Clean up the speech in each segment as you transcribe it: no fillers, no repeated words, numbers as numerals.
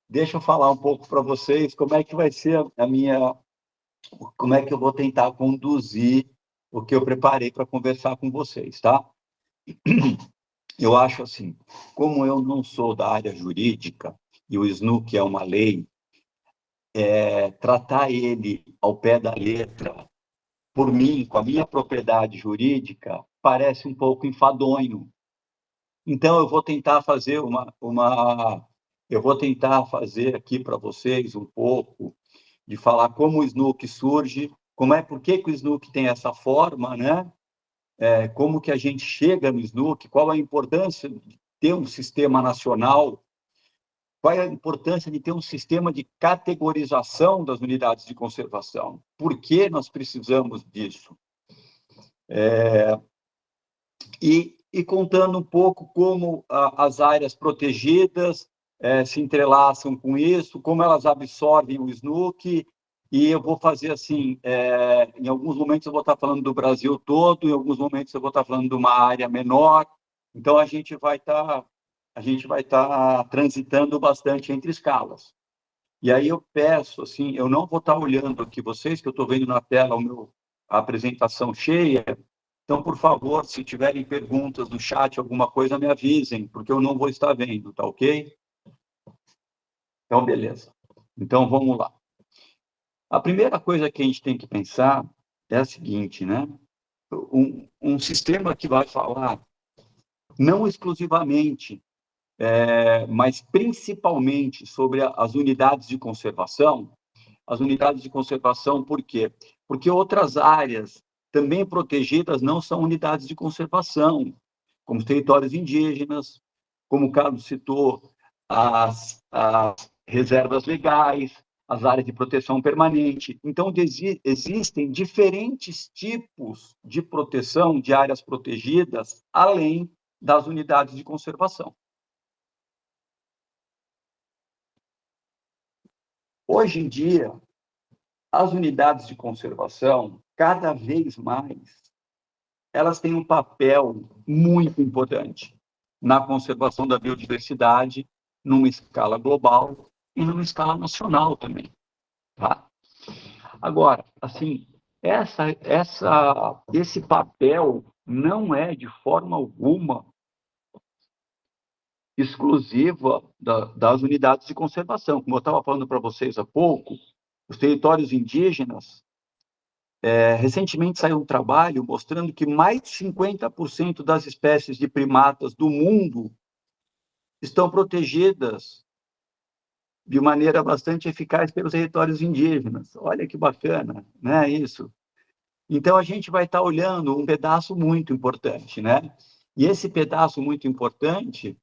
deixa eu falar um pouco para vocês como é que vai ser a minha, como é que eu vou tentar conduzir o que eu preparei para conversar com vocês, tá? Eu acho assim, como eu não sou da área jurídica e o SNUC é uma lei, tratar ele ao pé da letra, por mim, com a minha propriedade jurídica, parece um pouco enfadonho. Então, eu vou tentar fazer aqui para vocês um pouco de falar como o Snook surge, por que que o Snook tem essa forma, né? Como que a gente chega no Snook, qual a importância de ter um sistema nacional, qual é a importância de ter um sistema de categorização das unidades de conservação, por que nós precisamos disso? E contando um pouco como as áreas protegidas se entrelaçam com isso, como elas absorvem o SNUC, e eu vou fazer assim, em alguns momentos eu vou estar falando do Brasil todo, em alguns momentos eu vou estar falando de uma área menor, então a gente vai estar transitando bastante entre escalas. E aí eu peço, assim, eu não vou estar olhando aqui vocês, que eu estou vendo na tela a apresentação cheia, então, por favor, se tiverem perguntas no chat, alguma coisa, me avisem, porque eu não vou estar vendo, tá ok? Então, beleza. Então, vamos lá. A primeira coisa que a gente tem que pensar é a seguinte, né? Um sistema que vai falar não exclusivamente, mas principalmente sobre as unidades de conservação. As unidades de conservação, por quê? Porque outras áreas também protegidas não são unidades de conservação, como os territórios indígenas, como o Carlos citou, as reservas legais, as áreas de proteção permanente. Então, existem diferentes tipos de proteção de áreas protegidas, além das unidades de conservação. Hoje em dia, as unidades de conservação, cada vez mais, elas têm um papel muito importante na conservação da biodiversidade, numa escala global e numa escala nacional também. Tá? Agora, assim, esse papel não é, de forma alguma, exclusiva das unidades de conservação. Como eu estava falando para vocês há pouco, os territórios indígenas, recentemente saiu um trabalho mostrando que mais de 50% das espécies de primatas do mundo estão protegidas de maneira bastante eficaz pelos territórios indígenas. Olha que bacana, né, isso. Então, a gente vai estar olhando um pedaço muito importante, né? E esse pedaço muito importante,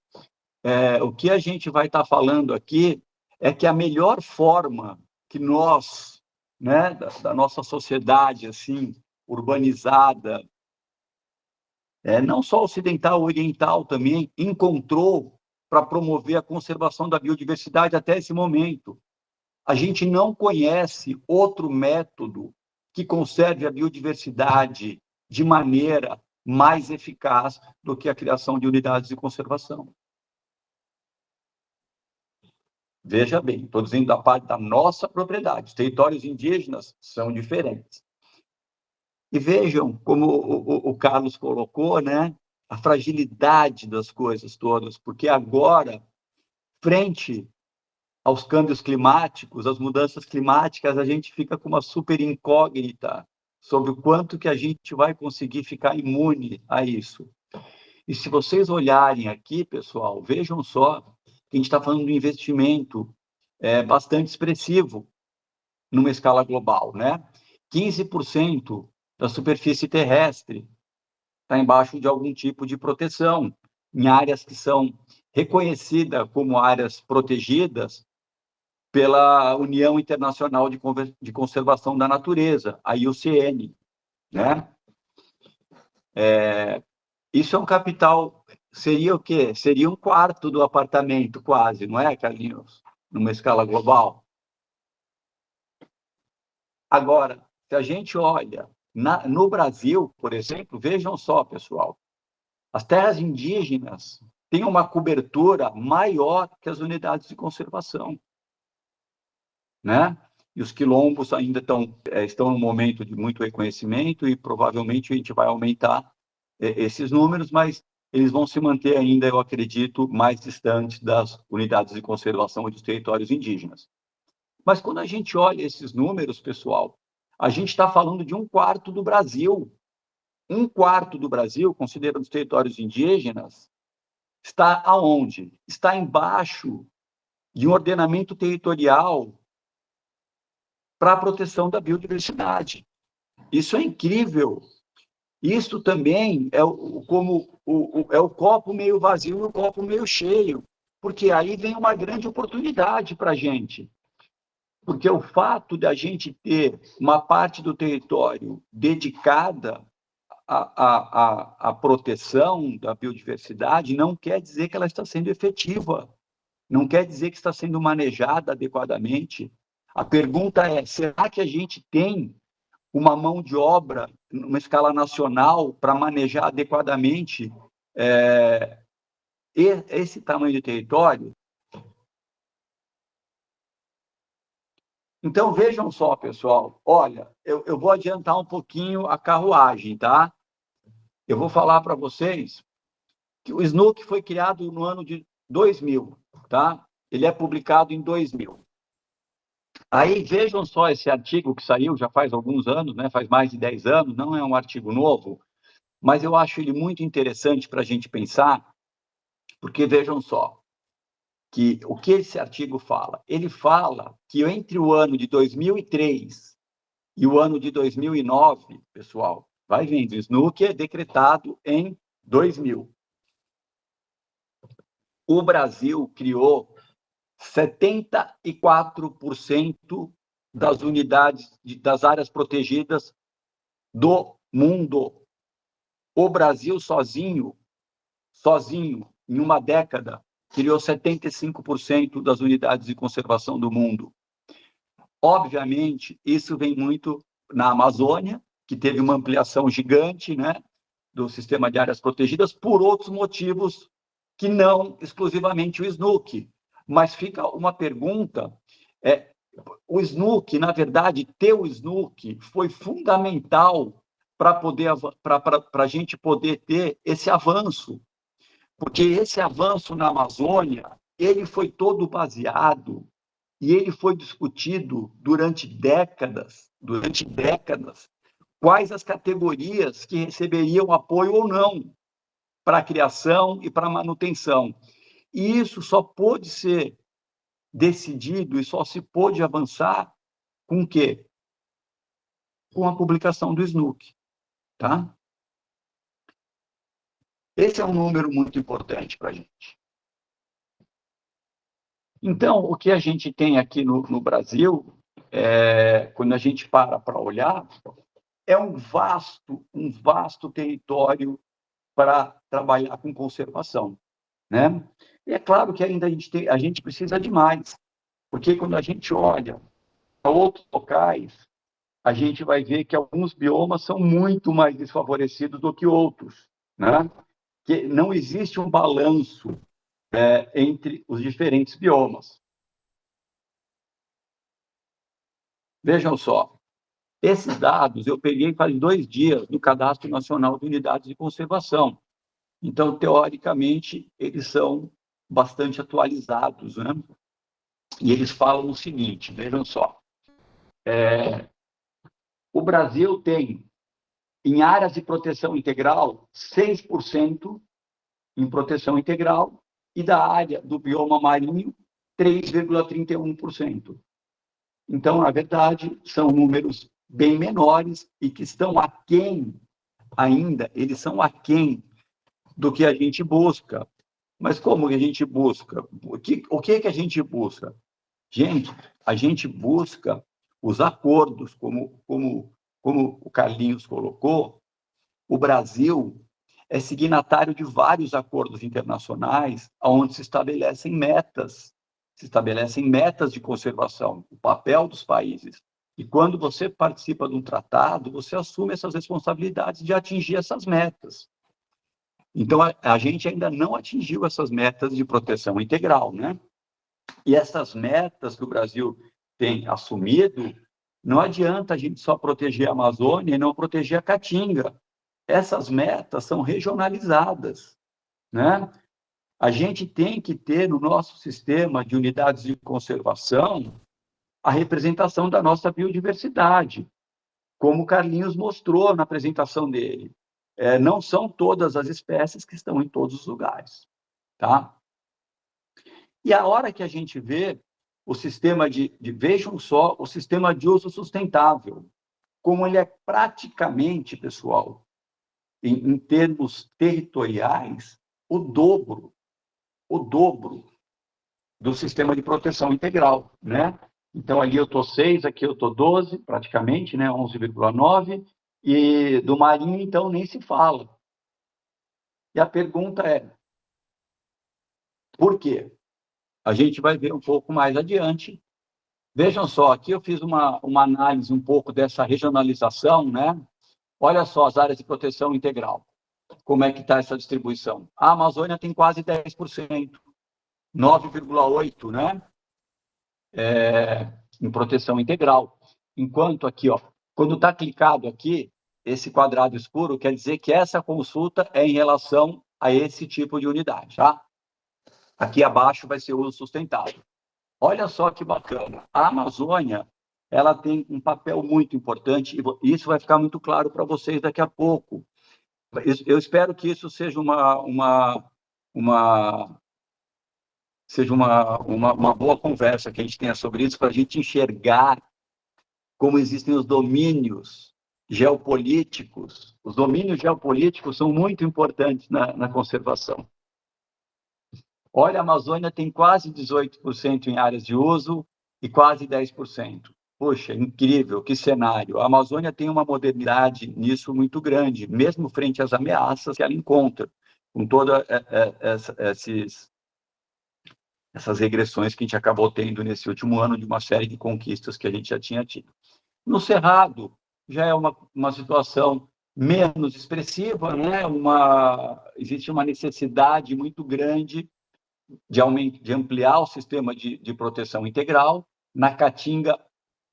o que a gente vai estar falando aqui é que a melhor forma que nós, né, da nossa sociedade, assim, urbanizada, não só ocidental, oriental também, encontrou para promover a conservação da biodiversidade até esse momento. A gente não conhece outro método que conserve a biodiversidade de maneira mais eficaz do que a criação de unidades de conservação. Veja bem, estou dizendo da parte da nossa propriedade. Os territórios indígenas são diferentes. E vejam como o Carlos colocou, né? A fragilidade das coisas todas, porque agora, frente aos câmbios climáticos, às mudanças climáticas, a gente fica com uma super incógnita sobre o quanto que a gente vai conseguir ficar imune a isso. E se vocês olharem aqui, pessoal, vejam só que a gente está falando de um investimento bastante expressivo numa escala global, né? 15% da superfície terrestre está embaixo de algum tipo de proteção, em áreas que são reconhecidas como áreas protegidas pela União Internacional de Conservação da Natureza, a IUCN, né? Isso é um capital, seria o quê? Seria um quarto do apartamento, quase, não é, Carlinhos? Numa escala global. Agora, se a gente olha no Brasil, por exemplo, vejam só, pessoal, as terras indígenas têm uma cobertura maior que as unidades de conservação, né? E os quilombos ainda estão num momento de muito reconhecimento e provavelmente a gente vai aumentar esses números, mas eles vão se manter ainda, eu acredito, mais distantes das unidades de conservação e dos territórios indígenas. Mas quando a gente olha esses números, pessoal, a gente está falando de 1/4 do Brasil. 1/4 do Brasil, considerando os territórios indígenas, está aonde? Está embaixo de um ordenamento territorial para a proteção da biodiversidade. Isso é incrível. Isso também é o copo meio vazio e o copo meio cheio, porque aí vem uma grande oportunidade para a gente. Porque o fato de a gente ter uma parte do território dedicada à proteção da biodiversidade não quer dizer que ela está sendo efetiva, não quer dizer que está sendo manejada adequadamente. A pergunta é, será que a gente tem uma mão de obra, numa escala nacional, para manejar adequadamente esse tamanho de território? Então, vejam só, pessoal, olha, eu vou adiantar um pouquinho a carruagem, tá? Eu vou falar para vocês que o SNUC foi criado no ano de 2000, tá? Ele é publicado em 2000. Aí, vejam só esse artigo que saiu já faz alguns anos, né? Faz mais de 10 anos, não é um artigo novo, mas eu acho ele muito interessante para a gente pensar, porque vejam só, que o que esse artigo fala? Ele fala que entre o ano de 2003 e o ano de 2009, pessoal, vai vendo, o SNUC é decretado em 2000. O Brasil criou 74% das unidades, das áreas protegidas do mundo. O Brasil sozinho, em uma década, criou 75% das unidades de conservação do mundo. Obviamente, isso vem muito na Amazônia, que teve uma ampliação gigante, né, do sistema de áreas protegidas, por outros motivos que não exclusivamente o SNUC. Mas fica uma pergunta, o SNUC, na verdade, ter o SNUC foi fundamental para a gente poder ter esse avanço, porque esse avanço na Amazônia, ele foi todo baseado e ele foi discutido durante décadas, quais as categorias que receberiam apoio ou não para a criação e para a manutenção. E isso só pôde ser decidido e só se pôde avançar com o quê? Com a publicação do SNUC, tá? Esse é um número muito importante para a gente. Então, o que a gente tem aqui no Brasil, quando a gente para olhar, é um vasto território para trabalhar com conservação, né? E é claro que ainda a gente precisa de mais, porque quando a gente olha para outros locais, a gente vai ver que alguns biomas são muito mais desfavorecidos do que outros, né? Que não existe um balanço entre os diferentes biomas. Vejam só, esses dados eu peguei faz 2 dias do Cadastro Nacional de Unidades de Conservação. Então, teoricamente, eles são bastante atualizados, né? E eles falam o seguinte, vejam só, o Brasil tem, em áreas de proteção integral, 6% em proteção integral, e da área do bioma marinho, 3,31%. Então, na verdade, são números bem menores e que estão aquém ainda, eles são aquém do que a gente busca. Mas como que a gente busca? O que a gente busca? Gente, a gente busca os acordos, como o Carlinhos colocou. O Brasil é signatário de vários acordos internacionais onde se estabelecem metas de conservação, o papel dos países. E quando você participa de um tratado, você assume essas responsabilidades de atingir essas metas. Então, a gente ainda não atingiu essas metas de proteção integral, né? E essas metas que o Brasil tem assumido, não adianta a gente só proteger a Amazônia e não proteger a Caatinga. Essas metas são regionalizadas, né? A gente tem que ter no nosso sistema de unidades de conservação a representação da nossa biodiversidade, como o Carlinhos mostrou na apresentação dele. Não são todas as espécies que estão em todos os lugares, tá? E a hora que a gente vê o sistema vejam só, o sistema de uso sustentável, como ele é praticamente, pessoal, em termos territoriais, o dobro do sistema de proteção integral, né? Então, ali eu estou 6, aqui eu estou 12, praticamente, né? 11,9, e do marinho, então, nem se fala. E a pergunta é, por quê? A gente vai ver um pouco mais adiante. Vejam só, aqui eu fiz uma análise um pouco dessa regionalização, né? Olha só as áreas de proteção integral, como é que está essa distribuição. A Amazônia tem quase 10%, 9,8%, né? Em proteção integral. Enquanto aqui, ó, quando está clicado aqui, esse quadrado escuro quer dizer que essa consulta é em relação a esse tipo de unidade, tá? Aqui abaixo vai ser o uso sustentável. Olha só que bacana. A Amazônia, ela tem um papel muito importante, e isso vai ficar muito claro para vocês daqui a pouco. Eu espero que isso seja uma boa conversa que a gente tenha sobre isso, para a gente enxergar como existem os domínios geopolíticos. Os domínios geopolíticos são muito importantes na conservação. Olha, a Amazônia tem quase 18% em áreas de uso e quase 10%. Poxa, incrível, que cenário. A Amazônia tem uma modernidade nisso muito grande, mesmo frente às ameaças que ela encontra, com todas essas regressões que a gente acabou tendo nesse último ano de uma série de conquistas que a gente já tinha tido. No Cerrado, já é uma situação menos expressiva, né? Existe uma necessidade muito grande de ampliar o sistema de proteção integral. Na Caatinga,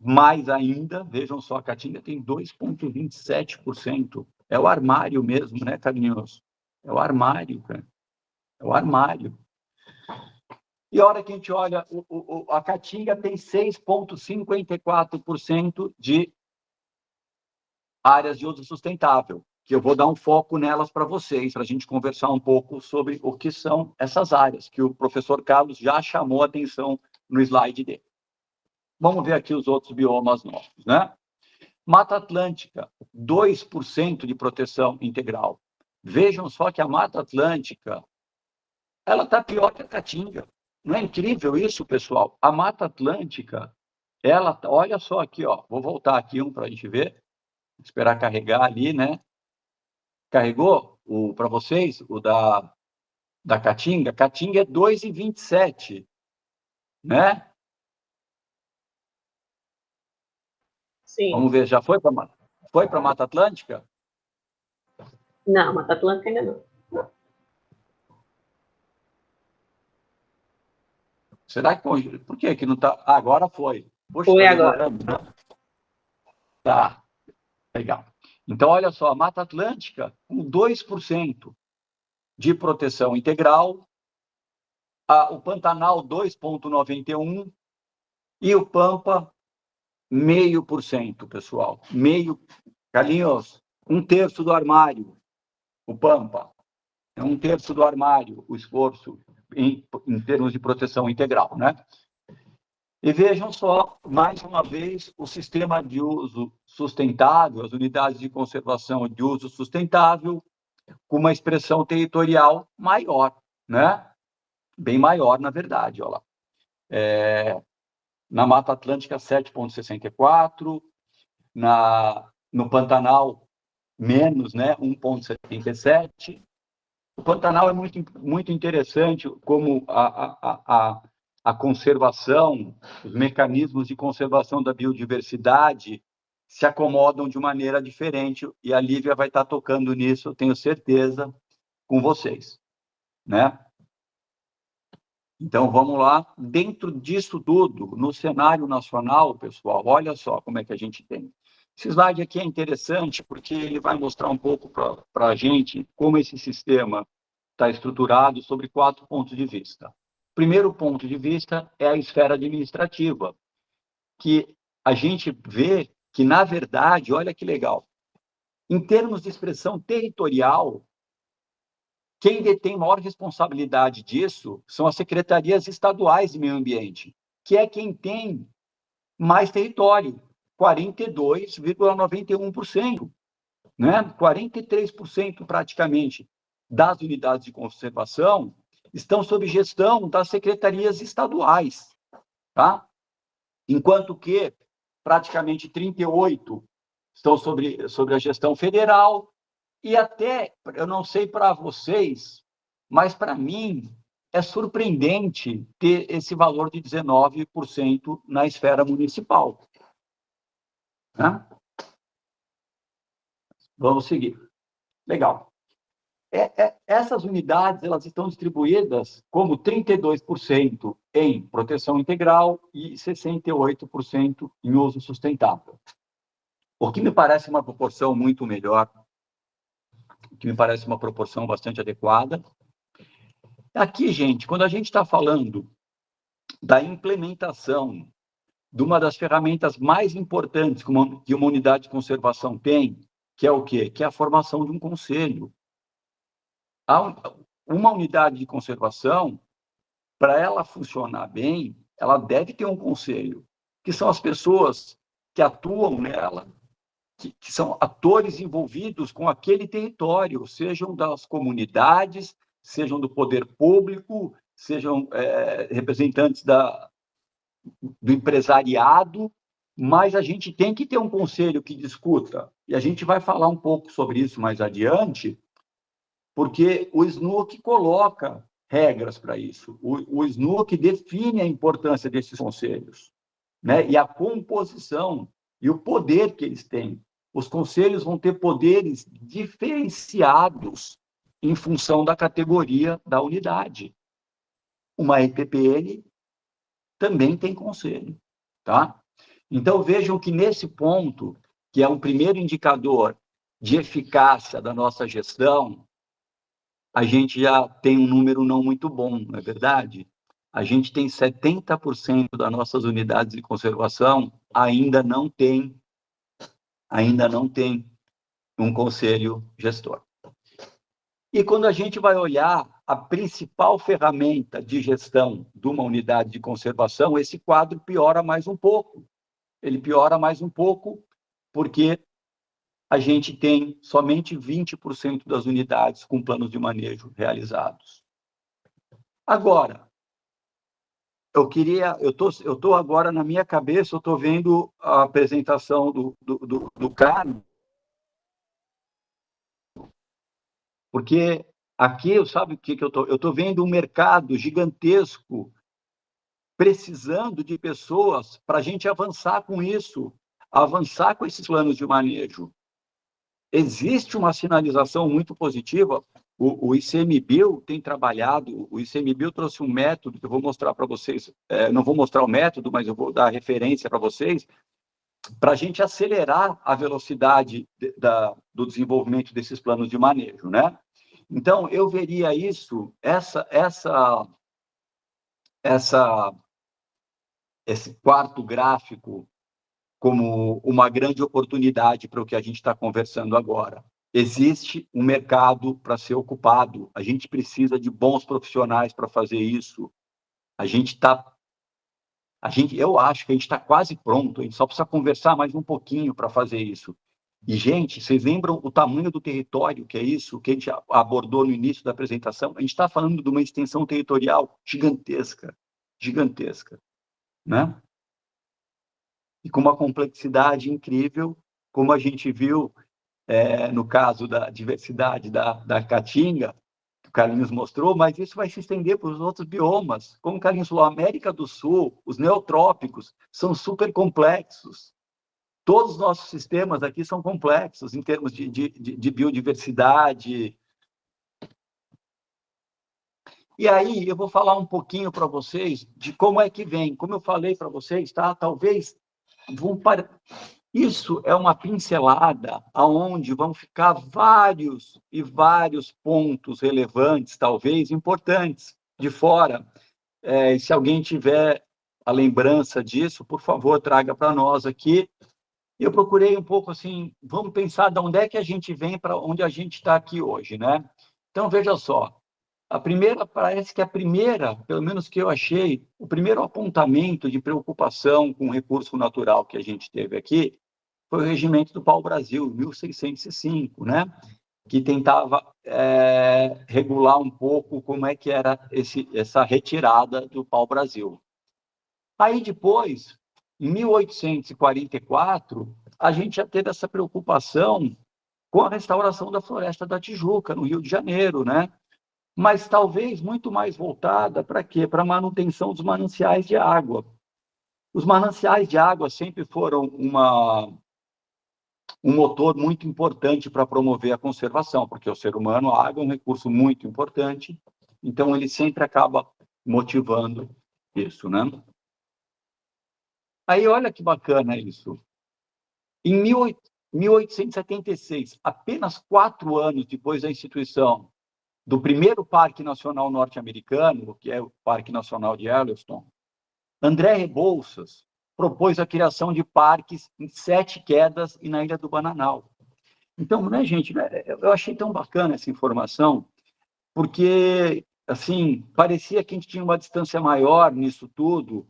mais ainda, vejam só, a Caatinga tem 2,27%. É o armário mesmo, né, Carlinhos? É o armário, cara. É o armário. E a hora que a gente olha, a Caatinga tem 6,54% de áreas de uso sustentável, que eu vou dar um foco nelas para vocês, para a gente conversar um pouco sobre o que são essas áreas, que o professor Carlos já chamou a atenção no slide dele. Vamos ver aqui os outros biomas novos, né? Mata Atlântica, 2% de proteção integral. Vejam só que a Mata Atlântica, ela está pior que a Caatinga. Não é incrível isso, pessoal? A Mata Atlântica, olha só aqui, ó, vou voltar aqui para a gente ver, esperar carregar ali, né? Carregou para vocês o da Caatinga? Caatinga é 2,27, né? Sim. Vamos ver, já foi para a Mata Atlântica? Não, Mata Atlântica ainda não. Será que... Por que não está? Agora foi. Poxa, foi agora. Né? Tá, legal. Então, olha só, a Mata Atlântica, com 2% de proteção integral, o Pantanal, 2,91%, e o Pampa, 0,5%, pessoal. Carlinhos, 1/3 do armário, o Pampa. É 1/3 do armário, o esforço em termos de proteção integral, né? E vejam só, mais uma vez, o sistema de uso sustentável, as unidades de conservação de uso sustentável, com uma expressão territorial maior, né? Bem maior, na verdade, olha lá. Na Mata Atlântica, 7,64%, no Pantanal, menos, né? 1,77%. O Pantanal é muito, muito interessante como a conservação, os mecanismos de conservação da biodiversidade se acomodam de maneira diferente, e a Lívia vai estar tocando nisso, eu tenho certeza, com vocês, né? Então, vamos lá. Dentro disso tudo, no cenário nacional, pessoal, olha só como é que a gente tem. Esse slide aqui é interessante porque ele vai mostrar um pouco para a gente como esse sistema está estruturado sobre 4 pontos de vista. O primeiro ponto de vista é a esfera administrativa, que a gente vê que, na verdade, olha que legal, em termos de expressão territorial, quem detém maior responsabilidade disso são as secretarias estaduais de meio ambiente, que é quem tem mais território, 42,91%, né? 43% praticamente das unidades de conservação estão sob gestão das secretarias estaduais, tá? Enquanto que praticamente 38% estão sobre a gestão federal. E até, eu não sei para vocês, mas para mim é surpreendente ter esse valor de 19% na esfera municipal. Né? Vamos seguir. Legal. Essas unidades elas estão distribuídas como 32% em proteção integral e 68% em uso sustentável. O que me parece uma proporção muito melhor, o que me parece uma proporção bastante adequada. Aqui, gente, quando a gente está falando da implementação de uma das ferramentas mais importantes que uma unidade de conservação tem, que é o quê? Que é a formação de um conselho. Uma unidade de conservação, para ela funcionar bem, ela deve ter um conselho, que são as pessoas que atuam nela, que são atores envolvidos com aquele território, sejam das comunidades, sejam do poder público, sejam representantes do empresariado, mas a gente tem que ter um conselho que discuta, e a gente vai falar um pouco sobre isso mais adiante, porque o SNUC coloca regras para isso. O SNUC define a importância desses conselhos, né? E a composição e o poder que eles têm. Os conselhos vão ter poderes diferenciados em função da categoria da unidade. Uma EPPN também tem conselho, tá? Então, vejam que nesse ponto, que é um primeiro indicador de eficácia da nossa gestão, a gente já tem um número não muito bom, não é verdade? A gente tem 70% das nossas unidades de conservação ainda não tem um conselho gestor. E quando a gente vai olhar a principal ferramenta de gestão de uma unidade de conservação, esse quadro piora mais um pouco. Ele piora mais um pouco porque a gente tem somente 20% das unidades com planos de manejo realizados. Agora, eu estou agora na minha cabeça, eu estou vendo a apresentação do Carlos, porque aqui, sabe o que eu estou? Eu estou vendo um mercado gigantesco precisando de pessoas para a gente avançar com isso, avançar com esses planos de manejo. Existe uma sinalização muito positiva. O ICMBio tem trabalhado, o ICMBio trouxe um método que eu vou mostrar para vocês, não vou mostrar o método, mas eu vou dar a referência para vocês, para a gente acelerar a velocidade do desenvolvimento desses planos de manejo, né? Então, eu veria isso, esse quarto gráfico como uma grande oportunidade para o que a gente está conversando agora. Existe um mercado para ser ocupado, a gente precisa de bons profissionais para fazer isso. Eu acho que a gente está quase pronto, a gente só precisa conversar mais um pouquinho para fazer isso. E, gente, vocês lembram o tamanho do território que é isso, que a gente abordou no início da apresentação? A gente está falando de uma extensão territorial gigantesca, né? E com uma complexidade incrível, como a gente viu no caso da diversidade da Caatinga, que o Carlinhos mostrou, mas isso vai se estender para os outros biomas. Como o Carlinhos falou, a América do Sul, os neotrópicos, são super complexos. Todos os nossos sistemas aqui são complexos em termos de biodiversidade. E aí eu vou falar um pouquinho para vocês de como é que vem. Como eu falei para vocês, tá? Talvez vão para... Isso é uma pincelada aonde vão ficar vários e vários pontos relevantes, talvez importantes, de fora. E se alguém tiver a lembrança disso, por favor, traga para nós aqui. Eu procurei um pouco assim, vamos pensar de onde é que a gente vem para onde a gente está aqui hoje, né? Então, veja só, a primeira, parece que a primeira, pelo menos que eu achei, o primeiro apontamento de preocupação com o recurso natural que a gente teve aqui foi o Regimento do Pau-Brasil, 1605, né? Que tentava regular um pouco como é que era essa retirada do pau-brasil. Aí depois, em 1844, a gente já teve essa preocupação com a restauração da Floresta da Tijuca, no Rio de Janeiro, né? Mas talvez muito mais voltada para quê? Para a manutenção dos mananciais de água. Os mananciais de água sempre foram um motor muito importante para promover a conservação, porque o ser humano, a água é um recurso muito importante, então ele sempre acaba motivando isso, né? Aí olha que bacana isso. Em 1876, apenas 4 anos depois da instituição do primeiro Parque Nacional norte-americano, que é o Parque Nacional de Yellowstone, André Rebouças propôs a criação de parques em 7 quedas e na Ilha do Bananal. Então, né, gente, eu achei tão bacana essa informação, porque, assim, parecia que a gente tinha uma distância maior nisso tudo,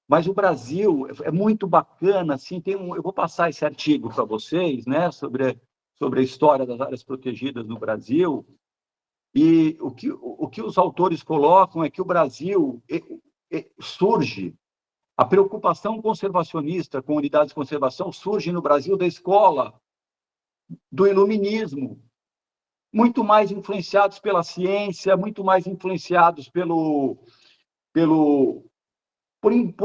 mas o Brasil é muito bacana, assim, eu vou passar esse artigo para vocês, né, sobre a história das áreas protegidas no Brasil, e o que os autores colocam é que o Brasil surge, a preocupação conservacionista com unidades de conservação surge no Brasil da escola do iluminismo, muito mais influenciados pela ciência, muito mais influenciados por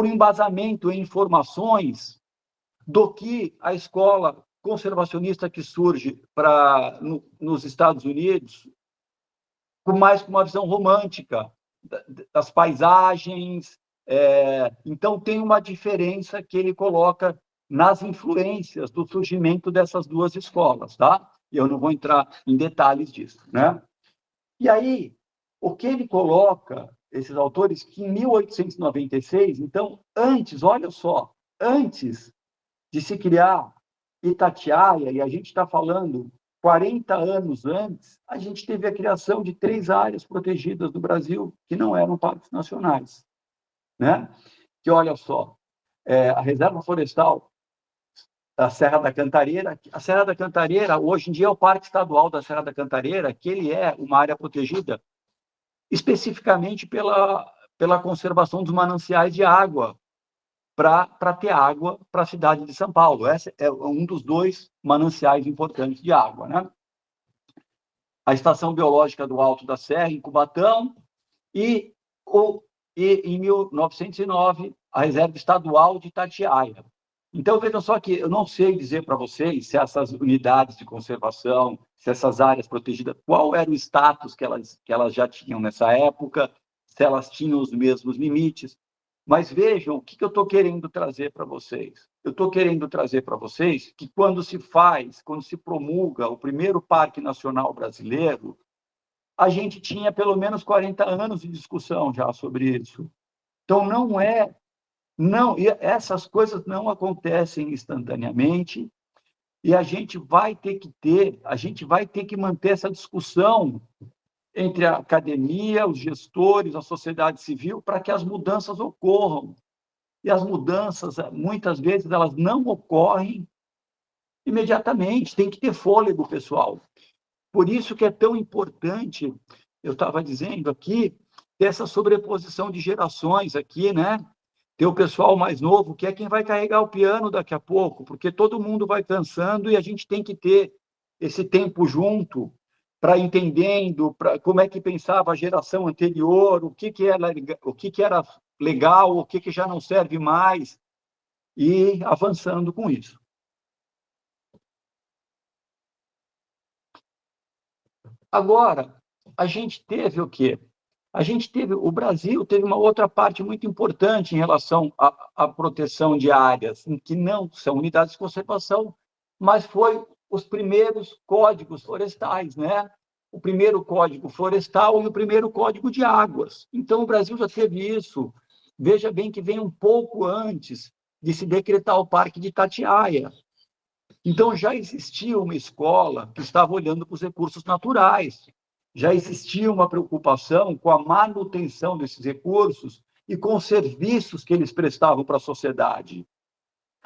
embasamento em informações do que a escola conservacionista que surge nos Estados Unidos, com uma visão romântica das paisagens. Então, tem uma diferença que ele coloca nas influências do surgimento dessas duas escolas, tá? E eu não vou entrar em detalhes disso, né? E aí, o que ele coloca, esses autores, que em 1896, então, antes, olha só, antes de se criar Itatiaia, e a gente está falando 40 anos antes, a gente teve a criação de 3 áreas protegidas no Brasil, que não eram parques nacionais, né? Que, olha só, a Reserva Florestal da Serra da Cantareira. A Serra da Cantareira, hoje em dia, é o Parque Estadual da Serra da Cantareira, que ele é uma área protegida especificamente pela conservação dos mananciais de água, para ter água para a cidade de São Paulo. Esse é um dos 2 mananciais importantes de água, né? A Estação Biológica do Alto da Serra, em Cubatão, e em 1909, a Reserva Estadual de Itatiaia. Então, vejam só que eu não sei dizer para vocês se essas unidades de conservação, se essas áreas protegidas, qual era o status que elas já tinham nessa época, se elas tinham os mesmos limites. Mas vejam o que eu estou querendo trazer para vocês. Eu estou querendo trazer para vocês que quando se promulga o primeiro Parque Nacional Brasileiro, a gente tinha pelo menos 40 anos de discussão já sobre isso. Então, essas coisas não acontecem instantaneamente, e a gente vai ter que manter essa discussão entre a academia, os gestores, a sociedade civil, para que as mudanças ocorram. E as mudanças, muitas vezes, elas não ocorrem imediatamente, tem que ter fôlego, pessoal. Por isso que é tão importante, eu estava dizendo aqui, ter essa sobreposição de gerações aqui, né? Ter o pessoal mais novo, que é quem vai carregar o piano daqui a pouco, porque todo mundo vai cansando e a gente tem que ter esse tempo junto para entendendo como é que pensava a geração anterior, o que era legal, o que já não serve mais, e avançando com isso. Agora, a gente teve o quê? o Brasil teve uma outra parte muito importante em relação à proteção de áreas, em que não são unidades de conservação, mas foi os primeiros códigos florestais, né? O primeiro código florestal e o primeiro código de águas. Então, o Brasil já teve isso. Veja bem que vem um pouco antes de se decretar o Parque de Itatiaia. Então, já existia uma escola que estava olhando para os recursos naturais, já existia uma preocupação com a manutenção desses recursos e com os serviços que eles prestavam para a sociedade.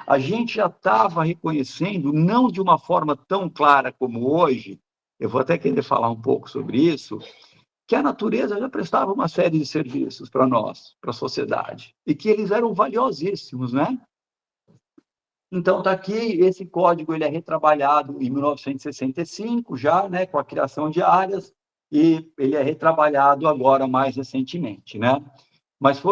A gente já estava reconhecendo, não de uma forma tão clara como hoje, eu vou até querer falar um pouco sobre isso, que a natureza já prestava uma série de serviços para nós, para a sociedade, e que eles eram valiosíssimos, né? Então, está aqui, esse código ele é retrabalhado em 1965, já, né, com a criação de áreas, e ele é retrabalhado agora mais recentemente, né? Mas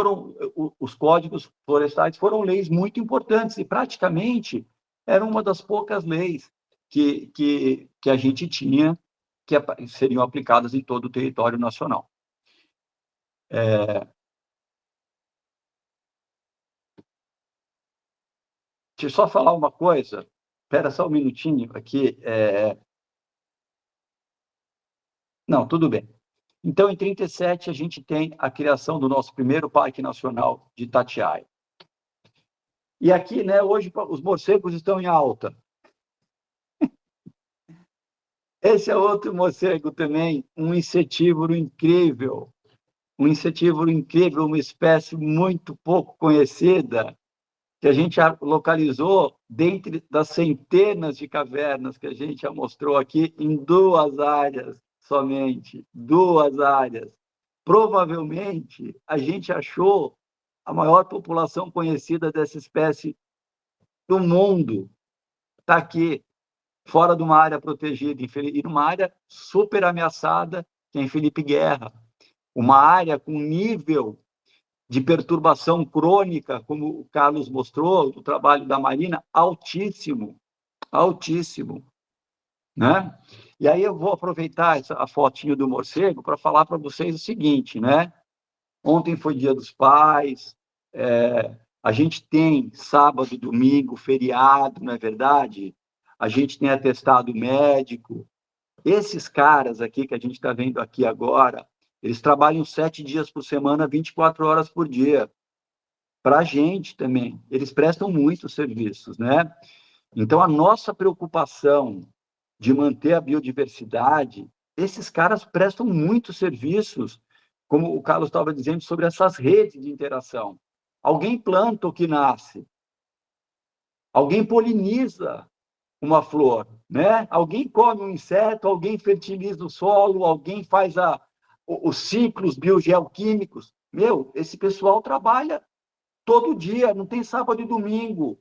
os códigos florestais foram leis muito importantes, e praticamente era uma das poucas leis que a gente tinha que seriam aplicadas em todo o território nacional. Deixa eu só falar uma coisa. Espera só um minutinho aqui. Não, tudo bem. Então, em 1937, a gente tem a criação do nosso primeiro Parque Nacional de Itatiaia. E aqui, né, hoje, os morcegos estão em alta. Esse é outro morcego também, um insetívoro incrível. Um insetívoro incrível, uma espécie muito pouco conhecida, que a gente já localizou dentre das centenas de cavernas que a gente já mostrou aqui, em 2 áreas somente, 2 áreas. Provavelmente, a gente achou a maior população conhecida dessa espécie do mundo. Está aqui, fora de uma área protegida, e numa área super ameaçada, que é em Felipe Guerra. Uma área com nível de perturbação crônica, como o Carlos mostrou, do trabalho da Marina, altíssimo, altíssimo, né? E aí eu vou aproveitar a fotinho do morcego para falar para vocês o seguinte, né? Ontem foi Dia dos Pais, a gente tem sábado, domingo, feriado, não é verdade? A gente tem atestado médico. Esses caras aqui que a gente está vendo aqui agora, eles trabalham 7 dias por semana, 24 horas por dia. Para a gente também, eles prestam muitos serviços, né? Então, a nossa preocupação de manter a biodiversidade, esses caras prestam muitos serviços, como o Carlos estava dizendo, sobre essas redes de interação. Alguém planta o que nasce, alguém poliniza uma flor, né? Alguém come um inseto, alguém fertiliza o solo, alguém faz os ciclos biogeoquímicos. Meu, esse pessoal trabalha todo dia, não tem sábado e domingo.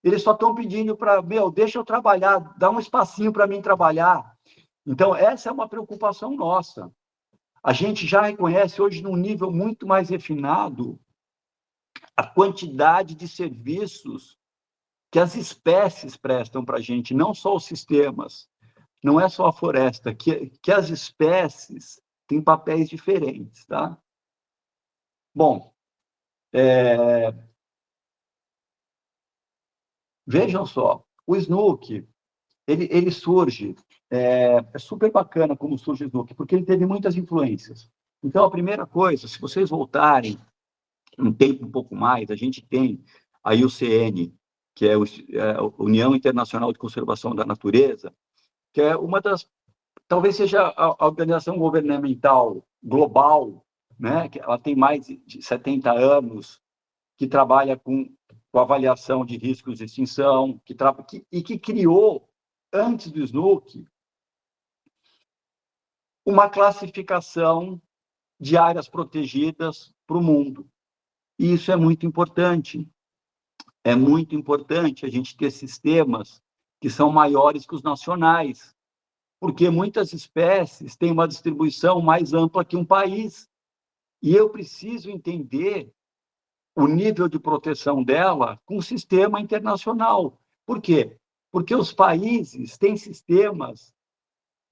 Eles só estão pedindo para, deixa eu trabalhar, dá um espacinho para mim trabalhar. Então, essa é uma preocupação nossa. A gente já reconhece hoje, num nível muito mais refinado, a quantidade de serviços que as espécies prestam para a gente, não só os sistemas, não é só a floresta, que as espécies têm papéis diferentes, tá? Bom, vejam só, o Snook, ele surge, é super bacana como surge o Snook, porque ele teve muitas influências. Então, a primeira coisa, se vocês voltarem um tempo um pouco mais, a gente tem a IUCN, que é a União Internacional de Conservação da Natureza, que é uma das, talvez seja a organização governamental global, né, que ela tem mais de 70 anos, que trabalha com avaliação de riscos de extinção, e que criou, antes do Snook, uma classificação de áreas protegidas para o mundo. E isso é muito importante. É muito importante a gente ter sistemas que são maiores que os nacionais, porque muitas espécies têm uma distribuição mais ampla que um país. E eu preciso entender o nível de proteção dela com o sistema internacional. Por quê? Porque os países têm sistemas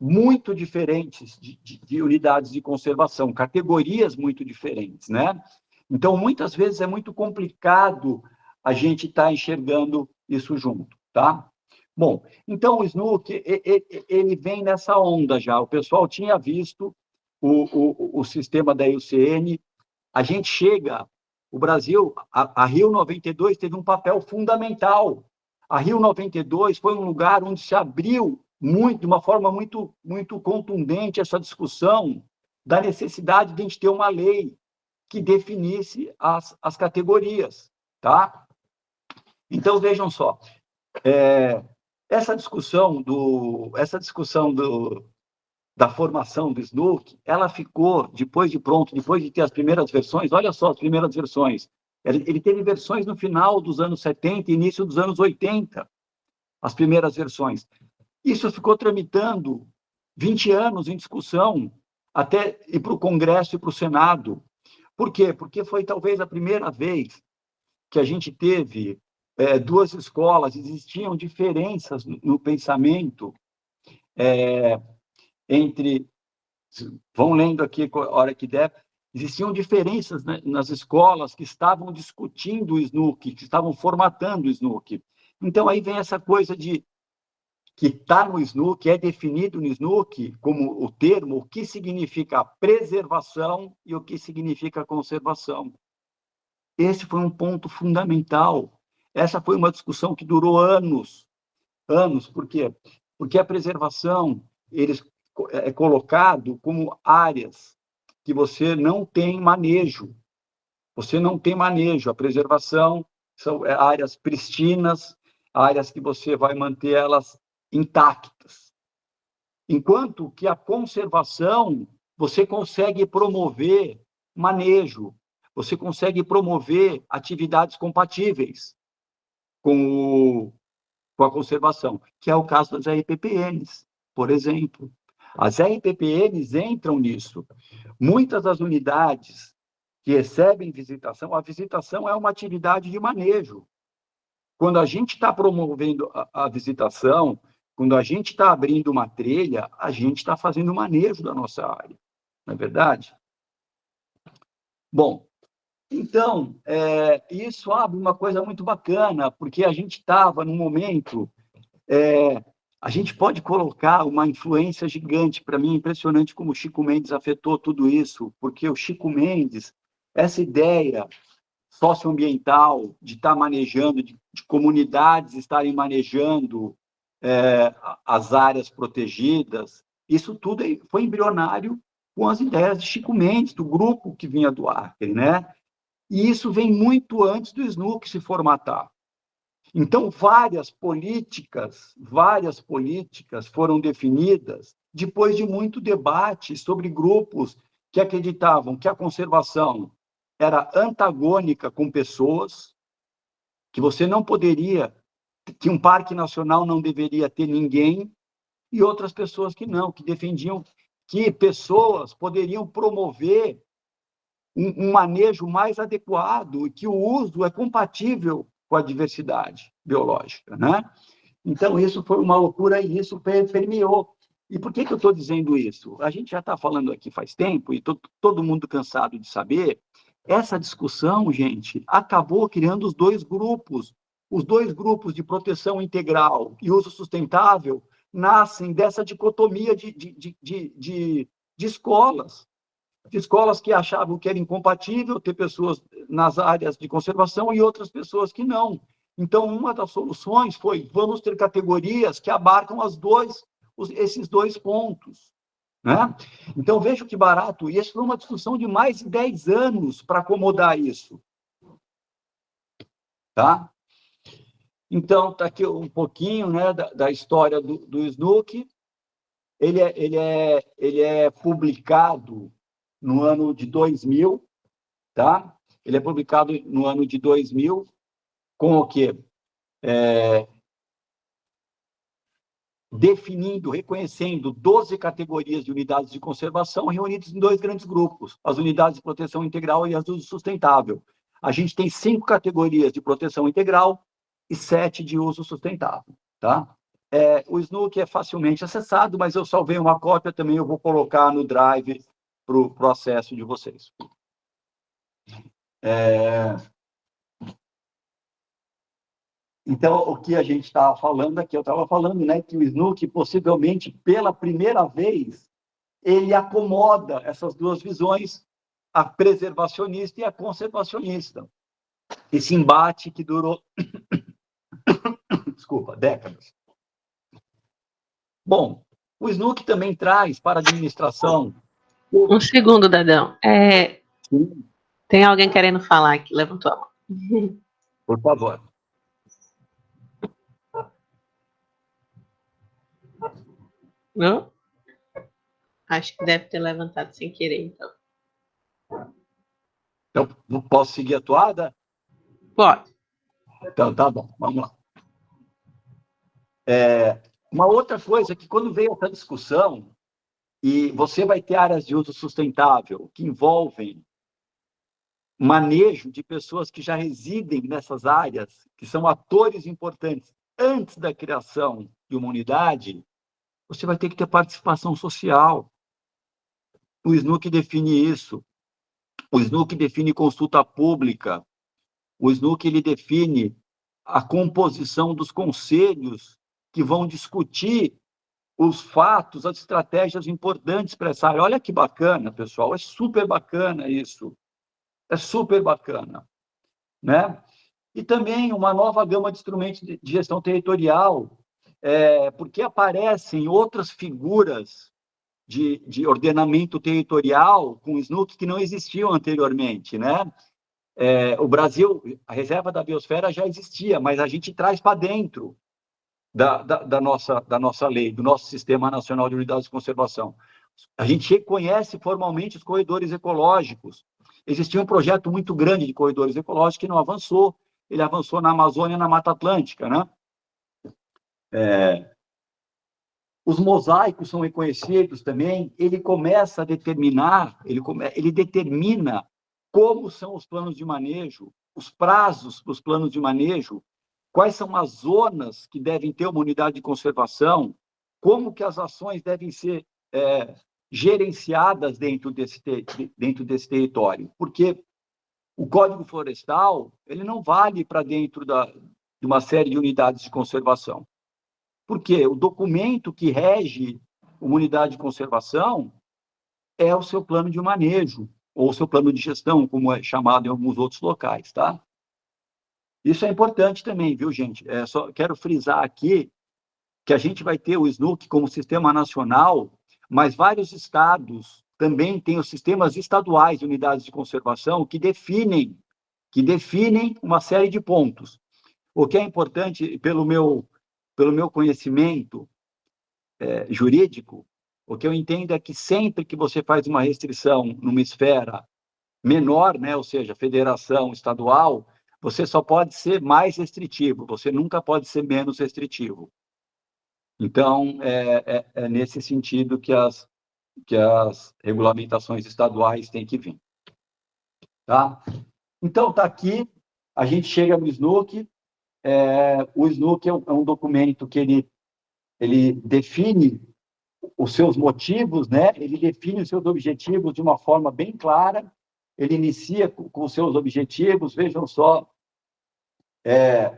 muito diferentes de unidades de conservação, categorias muito diferentes, né? Então, muitas vezes é muito complicado a gente estar enxergando isso junto, tá? Bom, então o SNUC, ele vem nessa onda já. O pessoal tinha visto o sistema da IUCN. A gente chega, o Brasil, a Rio 92 teve um papel fundamental. A Rio 92 foi um lugar onde se abriu muito, de uma forma muito, muito contundente essa discussão da necessidade de a gente ter uma lei que definisse as categorias, tá? Então, vejam só, essa discussão da formação do SNUC, ela ficou, depois de pronto, depois de ter as primeiras versões, olha só as primeiras versões, ele teve versões no final dos anos 70 e início dos anos 80, as primeiras versões. Isso ficou tramitando 20 anos em discussão, até ir para o Congresso e para o Senado. Por quê? Porque foi talvez a primeira vez que a gente teve duas escolas, existiam diferenças no pensamento entre... Vão lendo aqui a hora que der. Existiam diferenças, né, nas escolas que estavam discutindo o SNUC, que estavam formatando o SNUC. Então, aí vem essa coisa de que está no SNUC, é definido no SNUC como o termo, o que significa preservação e o que significa conservação. Esse foi um ponto fundamental. Essa foi uma discussão que durou anos. Anos, por quê? Porque a preservação é colocado como áreas que você não tem manejo. Você não tem manejo. A preservação são áreas pristinas, áreas que você vai manter elas intactas. Enquanto que a conservação, você consegue promover manejo, você consegue promover atividades compatíveis com a conservação, que é o caso das RPPNs, por exemplo. As RPPNs entram nisso. Muitas das unidades que recebem visitação, a visitação é uma atividade de manejo. Quando a gente está promovendo a visitação, quando a gente está abrindo uma trilha, a gente está fazendo manejo da nossa área, não é verdade? Bom, então, isso abre uma coisa muito bacana, porque a gente estava num momento... a gente pode colocar uma influência gigante. Para mim, é impressionante como o Chico Mendes afetou tudo isso, porque o Chico Mendes, essa ideia socioambiental de estar manejando, de comunidades estarem manejando as áreas protegidas, isso tudo foi embrionário com as ideias de Chico Mendes, do grupo que vinha do Acre, né? E isso vem muito antes do SNUC se formatar. Então, várias políticas foram definidas depois de muito debate sobre grupos que acreditavam que a conservação era antagônica com pessoas, que você não poderia, que um parque nacional não deveria ter ninguém, e outras pessoas que não, que defendiam que pessoas poderiam promover um manejo mais adequado e que o uso é compatível com a diversidade biológica, né? Então, isso foi uma loucura e isso permeou. E por que eu estou dizendo isso? A gente já está falando aqui faz tempo e todo mundo cansado de saber. Essa discussão, gente, acabou criando os dois grupos. Os dois grupos de proteção integral e uso sustentável nascem dessa dicotomia de escolas. De escolas que achavam que era incompatível ter pessoas nas áreas de conservação e outras pessoas que não. Então, uma das soluções foi, vamos ter categorias que abarcam esses dois pontos, né? Então, veja que barato. E isso foi uma discussão de mais de 10 anos para acomodar isso. Tá? Então, está aqui um pouquinho, né, da história do SNUC. Ele é publicado no ano de 2000, tá? Ele é publicado no ano de 2000, com o quê? Definindo, reconhecendo 12 categorias de unidades de conservação reunidas em dois grandes grupos, as unidades de proteção integral e as de uso sustentável. A gente tem 5 categorias de proteção integral e 7 de uso sustentável, tá? O Snook é facilmente acessado, mas eu salvei uma cópia também, eu vou colocar no Drive para o acesso de vocês. Então, o que a gente estava falando aqui, eu estava falando, né, que o Snook, possivelmente, pela primeira vez, ele acomoda essas duas visões, a preservacionista e a conservacionista. Esse embate que durou, desculpa, décadas. Bom, o Snook também traz para a administração... Um segundo, Dadão. Sim. Tem alguém querendo falar aqui, levantou a mão. Por favor. Não? Acho que deve ter levantado sem querer, então. Então, posso seguir a toada? Pode. Então, tá bom, vamos lá. Uma outra coisa que, quando veio essa discussão, e você vai ter áreas de uso sustentável que envolvem manejo de pessoas que já residem nessas áreas, que são atores importantes antes da criação de uma unidade, você vai ter que ter participação social. O Snook define isso. O Snook define consulta pública. O Snook ele define a composição dos conselhos que vão discutir os fatos, as estratégias importantes para essa área. Olha que bacana, pessoal, é super bacana isso. É super bacana, né? E também uma nova gama de instrumentos de gestão territorial, porque aparecem outras figuras de ordenamento territorial com o Snook que não existiam anteriormente, né? O Brasil, a reserva da biosfera já existia, mas a gente traz para dentro da nossa lei, do nosso Sistema Nacional de Unidades de Conservação. A gente reconhece formalmente os corredores ecológicos. Existia um projeto muito grande de corredores ecológicos que não avançou. Ele avançou na Amazônia e na Mata Atlântica, né? Os mosaicos são reconhecidos também. Ele começa a determinar, ele determina como são os planos de manejo, os prazos para os planos de manejo, quais são as zonas que devem ter uma unidade de conservação, como que as ações devem ser gerenciadas dentro desse território. Porque o Código Florestal ele não vale para dentro de uma série de unidades de conservação. Porque o documento que rege uma unidade de conservação é o seu plano de manejo, ou o seu plano de gestão, como é chamado em alguns outros locais, tá? Isso é importante também, viu, gente? Só quero frisar aqui que a gente vai ter o Snook como sistema nacional, mas vários estados também têm os sistemas estaduais de unidades de conservação que definem uma série de pontos. O que é importante, pelo meu conhecimento jurídico, o que eu entendo é que sempre que você faz uma restrição numa esfera menor, né, ou seja, federação estadual, você só pode ser mais restritivo, você nunca pode ser menos restritivo. Então, é nesse sentido que as regulamentações estaduais têm que vir. Tá? Então, está aqui, a gente chega no Snook. O Snook é um documento que ele define os seus motivos, né? Ele define os seus objetivos de uma forma bem clara. Ele inicia com os seus objetivos, vejam só.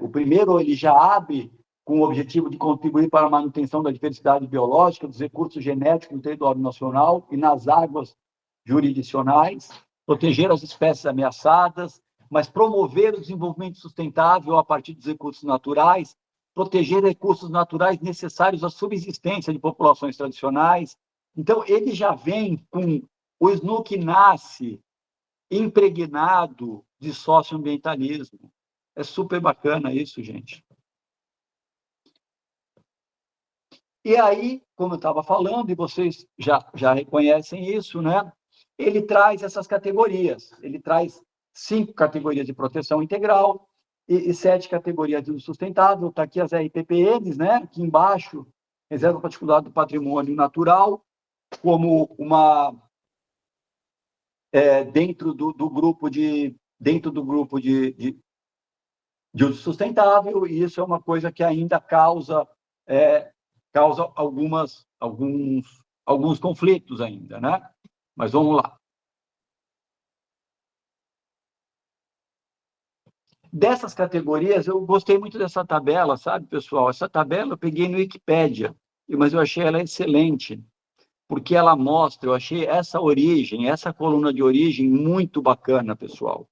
O primeiro, ele já abre com o objetivo de contribuir para a manutenção da diversidade biológica, dos recursos genéticos no território nacional e nas águas jurisdicionais, proteger as espécies ameaçadas, mas promover o desenvolvimento sustentável a partir dos recursos naturais, proteger recursos naturais necessários à subsistência de populações tradicionais. Então, ele já vem com... O Snook nasce impregnado de socioambientalismo. É super bacana isso, gente. E aí, como eu estava falando, e vocês já reconhecem isso, né? Ele traz essas categorias. Ele traz 5 categorias de proteção integral e 7 categorias de uso sustentável. Está aqui as RPPNs, né? Aqui embaixo, Reserva Particular do Patrimônio Natural, como uma... dentro do grupo de uso sustentável, e isso é uma coisa que ainda causa causa alguns conflitos ainda, né? Mas vamos lá. Dessas categorias, eu gostei muito dessa tabela, sabe, pessoal? Essa tabela eu peguei no Wikipédia, mas eu achei ela excelente, porque ela mostra, eu achei essa origem, essa coluna de origem muito bacana, pessoal.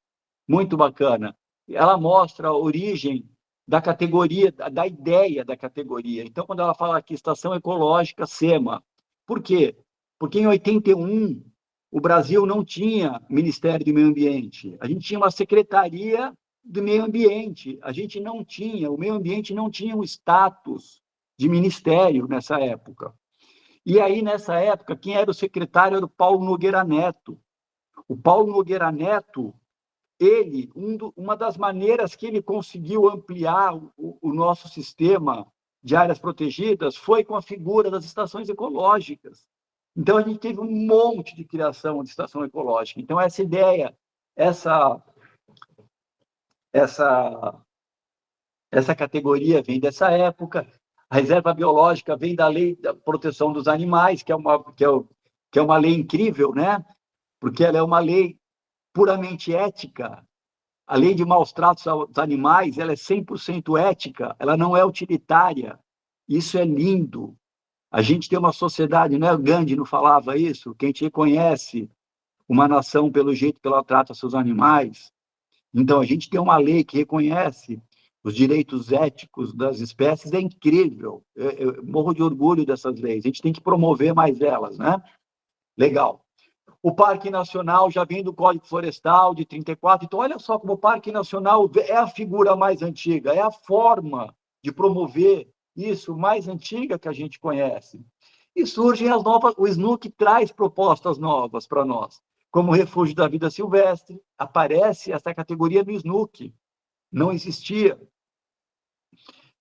Muito bacana. Ela mostra a origem da categoria, da ideia da categoria. Então, quando ela fala aqui, Estação Ecológica SEMA, por quê? Porque em 81, o Brasil não tinha Ministério do Meio Ambiente. A gente tinha uma Secretaria do Meio Ambiente. A gente não tinha, o meio ambiente não tinha um status de ministério nessa época. E aí, nessa época, quem era o secretário era o Paulo Nogueira Neto. O Paulo Nogueira Neto, uma das maneiras que ele conseguiu ampliar o nosso sistema de áreas protegidas foi com a figura das estações ecológicas. Então, a gente teve um monte de criação de estação ecológica. Então, essa ideia, essa categoria vem dessa época. A reserva biológica vem da Lei da Proteção dos Animais, que é uma lei incrível, né? Porque ela é uma lei puramente ética. A lei de maus tratos aos animais, ela é 100% ética, ela não é utilitária. Isso é lindo. A gente tem uma sociedade, né? O Gandhi não falava isso, que a gente reconhece uma nação pelo jeito que ela trata seus animais. Então, a gente tem uma lei que reconhece os direitos éticos das espécies, é incrível. Eu morro de orgulho dessas leis. A gente tem que promover mais elas, né? Legal. O Parque Nacional já vem do Código Florestal de 34. Então, olha só como o Parque Nacional é a figura mais antiga, é a forma de promover isso mais antiga que a gente conhece. E surgem as novas, o SNUC traz propostas novas para nós, como o Refúgio da Vida Silvestre. Aparece essa categoria no SNUC, não existia.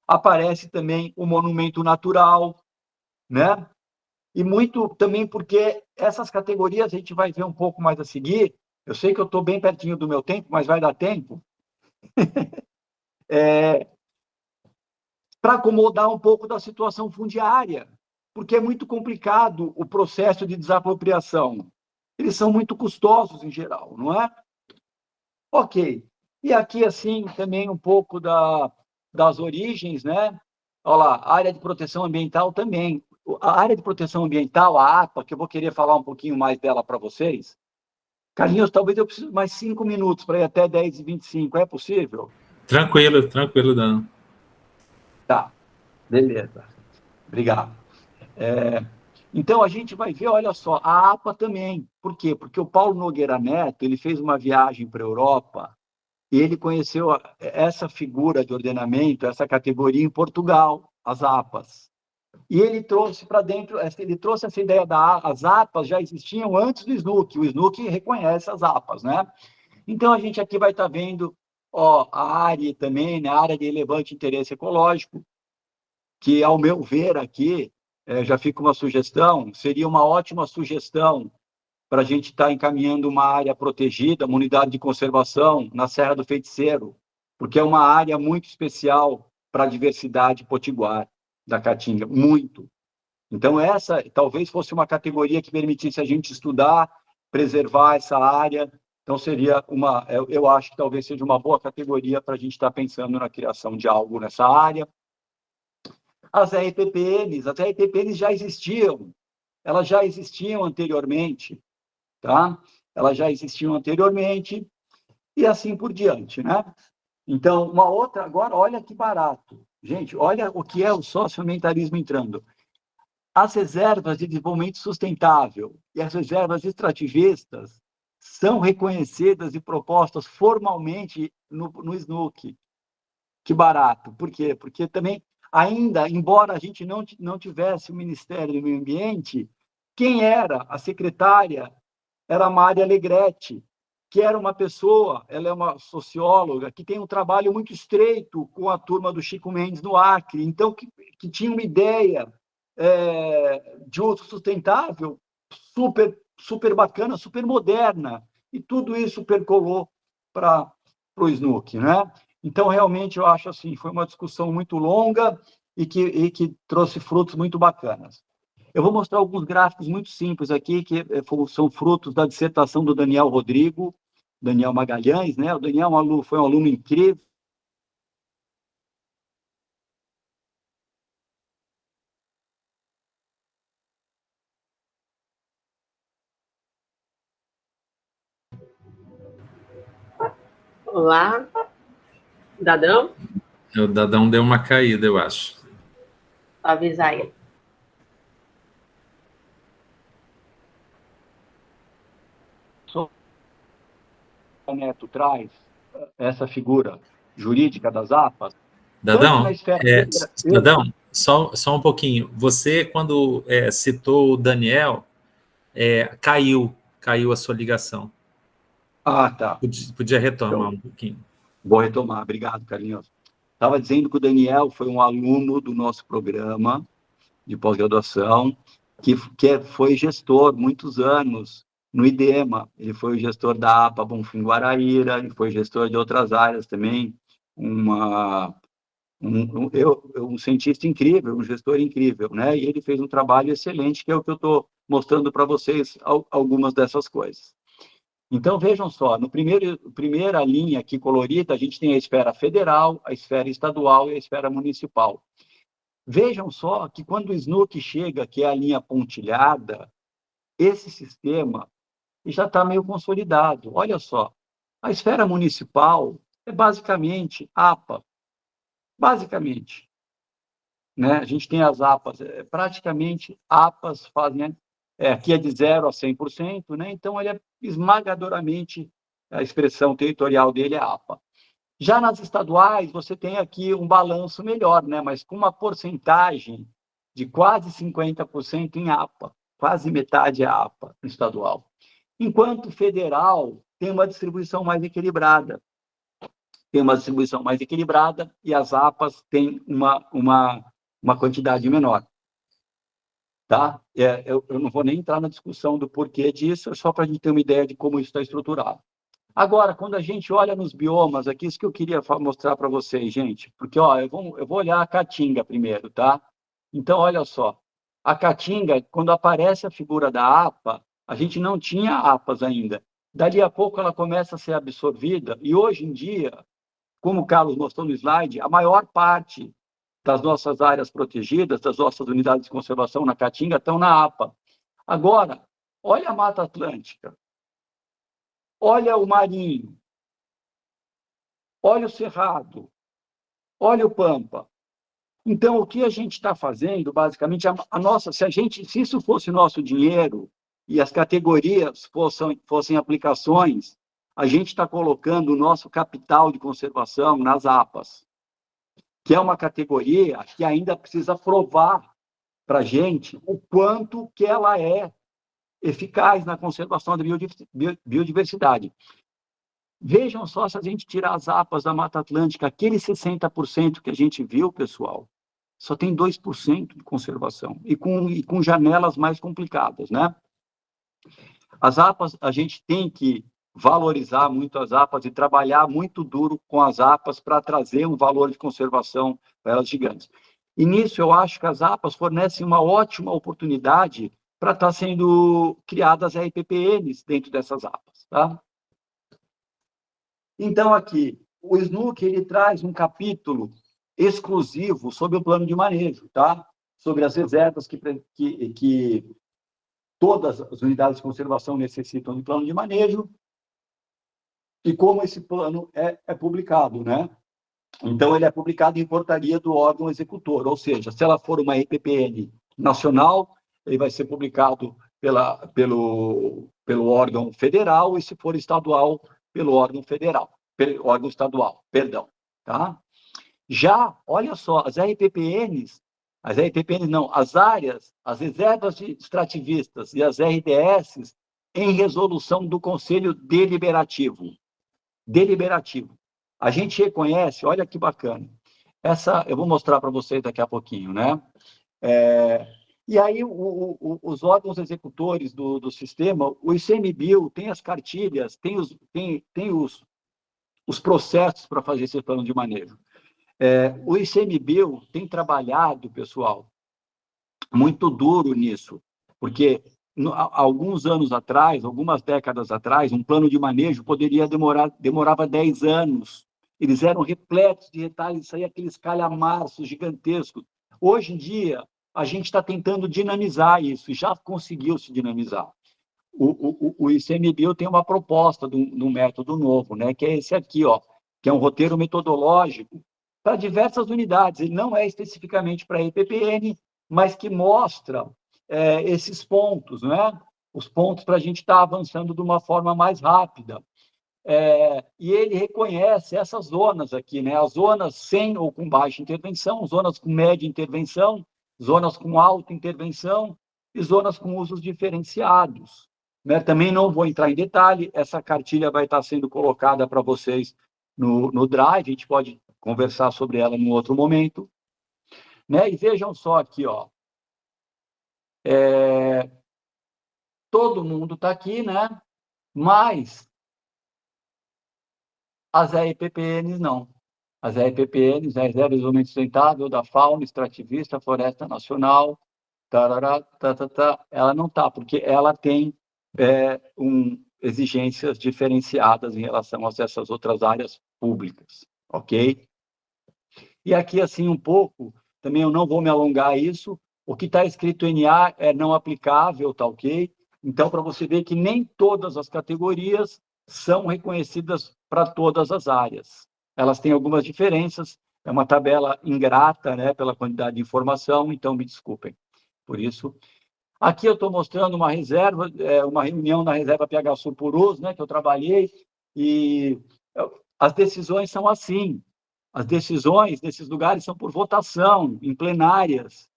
Aparece também o Monumento Natural, né? E muito também porque essas categorias a gente vai ver um pouco mais a seguir. Eu sei que eu estou bem pertinho do meu tempo, mas vai dar tempo. Para acomodar um pouco da situação fundiária, porque é muito complicado o processo de desapropriação. Eles são muito custosos em geral, não é? Ok. E aqui, assim, também um pouco das origens, né? Olha lá, área de proteção ambiental também. A área de proteção ambiental, a APA, que eu vou querer falar um pouquinho mais dela para vocês. Carlinhos, talvez eu precise mais 5 minutos para ir até 10h25. É possível? Tranquilo, tranquilo, Dan. Tá, beleza. Obrigado. Então, a gente vai ver, olha só, a APA também. Por quê? Porque o Paulo Nogueira Neto, ele fez uma viagem para a Europa e ele conheceu essa figura de ordenamento, essa categoria em Portugal, as APAs. E ele trouxe para dentro, ele trouxe essa ideia das APAs já existiam antes do SNUC. O SNUC reconhece as APAs, né? Então, a gente aqui vai estar vendo a área também, né? A área de relevante interesse ecológico, que, ao meu ver aqui, já fica uma sugestão, seria uma ótima sugestão para a gente estar encaminhando uma área protegida, uma unidade de conservação na Serra do Feiticeiro, porque é uma área muito especial para a diversidade potiguar da Caatinga, muito. Então, essa talvez fosse uma categoria que permitisse a gente estudar, preservar essa área. Então, seria eu acho que talvez seja uma boa categoria para a gente estar pensando na criação de algo nessa área. As RPPNs já existiam, elas já existiam anteriormente, tá? Elas já existiam anteriormente e assim por diante, né? Então, uma outra, agora, olha que barato. Gente, olha o que é o socioambientalismo entrando. As reservas de desenvolvimento sustentável e as reservas extrativistas são reconhecidas e propostas formalmente no SNUC. Que barato. Por quê? Porque também, ainda, embora a gente não tivesse o Ministério do Meio Ambiente, quem era a secretária era a Mária Alegretti, que era uma pessoa, ela é uma socióloga, que tem um trabalho muito estreito com a turma do Chico Mendes no Acre, então, que tinha uma ideia de uso sustentável super bacana, super moderna, e tudo isso percolou para o SNUC, né? Então, realmente, eu acho assim, foi uma discussão muito longa, e que trouxe frutos muito bacanas. Eu vou mostrar alguns gráficos muito simples aqui, que são frutos da dissertação do Daniel Rodrigo, Daniel Magalhães, né? O Daniel foi um aluno incrível. Olá, Dadão, O Dadão deu uma caída, eu acho. vou avisar ele. O Neto traz essa figura jurídica das APAs, tanto na Dadão, esfera... Dadão, só um pouquinho. Você, quando citou o Daniel, caiu a sua ligação. Ah, tá. Podia retomar Então, um pouquinho. vou retomar. Obrigado, Carlinhos. Estava dizendo que o Daniel foi um aluno do nosso programa de pós-graduação, que foi gestor muitos anos no IDEMA. Ele foi o gestor da APA Bonfim Guaraíra, ele foi gestor de outras áreas também, um cientista incrível, um gestor incrível, né? E ele fez um trabalho excelente, que é o que eu estou mostrando para vocês algumas dessas coisas. Então, vejam só, primeira linha aqui colorida, a gente tem a esfera federal, a esfera estadual e a esfera municipal. Vejam só que quando o SNUC chega, que é a linha pontilhada, esse sistema já está meio consolidado. Olha só, a esfera municipal é basicamente APA, basicamente. Né? A gente tem as APAs, praticamente APAs fazem, aqui é de 0 a 100%, né? Então ele é esmagadoramente, a expressão territorial dele é APA. Já nas estaduais, você tem aqui um balanço melhor, né? Mas com uma porcentagem de quase 50% em APA, quase metade é APA no estadual. Enquanto federal tem uma distribuição mais equilibrada. Tem uma distribuição mais equilibrada e as APAs têm uma quantidade menor. Tá? Eu não vou nem entrar na discussão do porquê disso, é só para a gente ter uma ideia de como isso está estruturado. Agora, quando a gente olha nos biomas, aqui, isso que eu queria mostrar para vocês, gente, porque ó, eu vou olhar a caatinga primeiro, tá? Então, olha só, a caatinga, quando aparece a figura da APA, a gente não tinha APAs ainda. Dali a pouco ela começa a ser absorvida, e hoje em dia, como o Carlos mostrou no slide, a maior parte das nossas áreas protegidas, das nossas unidades de conservação na Caatinga, estão na APA. Agora, olha a Mata Atlântica, olha o Marinho, olha o Cerrado, olha o Pampa. Então, o que a gente está fazendo, basicamente, se isso fosse nosso dinheiro e as categorias fossem aplicações, a gente está colocando o nosso capital de conservação nas APAs, que é uma categoria que ainda precisa provar para a gente o quanto que ela é eficaz na conservação da biodiversidade. Vejam só, se a gente tirar as APAs da Mata Atlântica, aquele 60% que a gente viu, pessoal, só tem 2% de conservação, e com janelas mais complicadas, né? As APAs, a gente tem que valorizar muito as APAs e trabalhar muito duro com as APAs para trazer um valor de conservação para elas gigantes. E nisso eu acho que as APAs fornecem uma ótima oportunidade para estar sendo criadas RPPNs dentro dessas APAs, tá? Então, aqui, o SNUC, ele traz um capítulo exclusivo sobre o plano de manejo, tá? Sobre as reservas que todas as unidades de conservação necessitam de plano de manejo e como esse plano é publicado, né? Então, ele é publicado em portaria do órgão executor, ou seja, se ela for uma EPPN nacional, ele vai ser publicado pelo órgão federal, e se for estadual, pelo órgão estadual, perdão, tá? Já, olha só, as RPPNs não, as áreas, as reservas extrativistas e as RDS em resolução do Conselho Deliberativo. A gente reconhece, olha que bacana, eu vou mostrar para vocês daqui a pouquinho, né? E aí, os órgãos executores do sistema, o ICMBio tem as cartilhas, tem os processos para fazer esse plano de manejo. O ICMBio tem trabalhado, pessoal, muito duro nisso, porque alguns anos atrás, algumas décadas atrás, um plano de manejo demorava 10 anos. Eles eram repletos de detalhes, saía aqueles calhamaços gigantescos. Hoje em dia, a gente está tentando dinamizar isso, e já conseguiu se dinamizar. O ICMBio tem uma proposta de um método novo, né, que é esse aqui, ó, que é um roteiro metodológico para diversas unidades. Ele não é especificamente para a EPPN, mas que mostra esses pontos, né? Os pontos para a gente estar avançando de uma forma mais rápida. E ele reconhece essas zonas aqui, né? As zonas sem ou com baixa intervenção, zonas com média intervenção, zonas com alta intervenção e zonas com usos diferenciados. Né? Também não vou entrar em detalhe, essa cartilha vai estar sendo colocada para vocês no Drive, a gente pode conversar sobre ela em outro momento. Né? E vejam só aqui, ó. Todo mundo está aqui, né? Mas as EPPNs não. As EPPNs, a Reserva de Desenvolvimento Sustentável da Fauna Extrativista, Floresta Nacional, ela não está, porque ela tem exigências diferenciadas em relação a essas outras áreas públicas, ok? E aqui, assim, um pouco, também eu não vou me alongar a isso, o que está escrito em NA é não aplicável, tá ok? Então, para você ver que nem todas as categorias são reconhecidas para todas as áreas. Elas têm algumas diferenças, é uma tabela ingrata, né, pela quantidade de informação, então me desculpem por isso. Aqui eu estou mostrando uma reserva, uma reunião na reserva PH Sul Purus, né, que eu trabalhei, e as decisões são assim. As decisões desses lugares são por votação, em plenárias,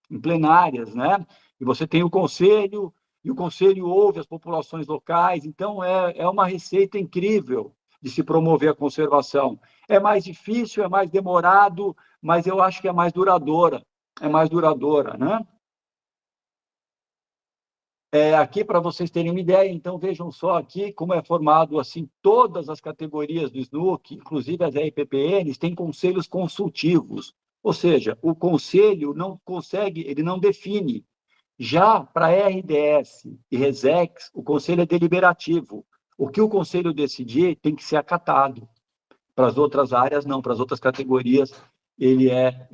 né? E você tem o conselho, e o conselho ouve as populações locais, então é uma receita incrível de se promover a conservação. É mais difícil, é mais demorado, mas eu acho que é mais duradoura, né? Aqui, para vocês terem uma ideia, então, vejam só aqui como é formado, assim, todas as categorias do SNUC, inclusive as EPPNs, têm conselhos consultivos, ou seja, o conselho não consegue, ele não define. Já para RDS e RESEX, o conselho é deliberativo. O que o conselho decidir tem que ser acatado. Para as outras áreas, não, para as outras categorias, ele é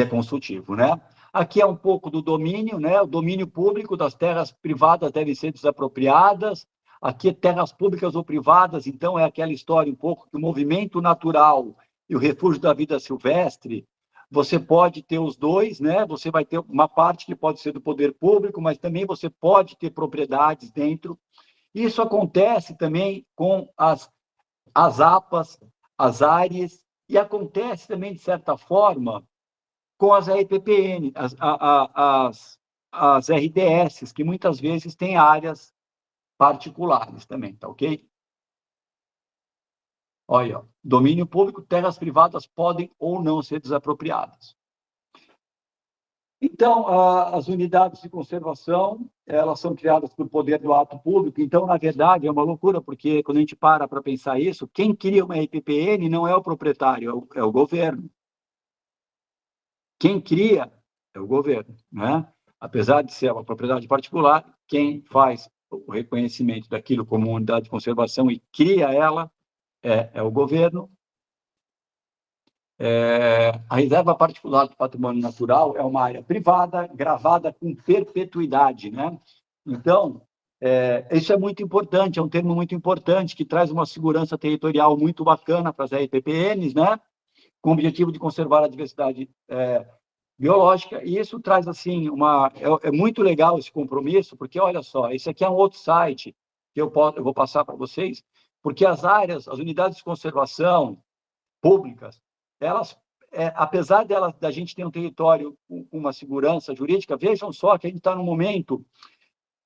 consultivo, né? Aqui é um pouco do domínio, né? O domínio público das terras privadas devem ser desapropriadas. Aqui, terras públicas ou privadas, então, é aquela história um pouco que o movimento natural e o refúgio da vida silvestre, você pode ter os dois, né? Você vai ter uma parte que pode ser do poder público, mas também você pode ter propriedades dentro. Isso acontece também com as APAs, as áreas, e acontece também, de certa forma, com as EPPN, as RDS, que muitas vezes têm áreas particulares também, tá ok? Olha, ó, domínio público, terras privadas podem ou não ser desapropriadas. Então, as unidades de conservação, elas são criadas por poder do ato público, então, na verdade, é uma loucura, porque quando a gente para pensar isso, quem cria uma EPPN não é o proprietário, é o governo. Quem cria é o governo, né? Apesar de ser uma propriedade particular, quem faz o reconhecimento daquilo como unidade de conservação e cria ela é o governo. A reserva particular do patrimônio natural é uma área privada, gravada com perpetuidade, né? Então, isso é muito importante, é um termo muito importante, que traz uma segurança territorial muito bacana para as EPPNs, né? Com o objetivo de conservar a diversidade biológica, e isso traz, assim, é muito legal esse compromisso, porque, olha só, esse aqui é um outro site que eu vou passar para vocês, porque as unidades de conservação públicas, elas, apesar da gente ter um território com uma segurança jurídica, vejam só que a gente está num momento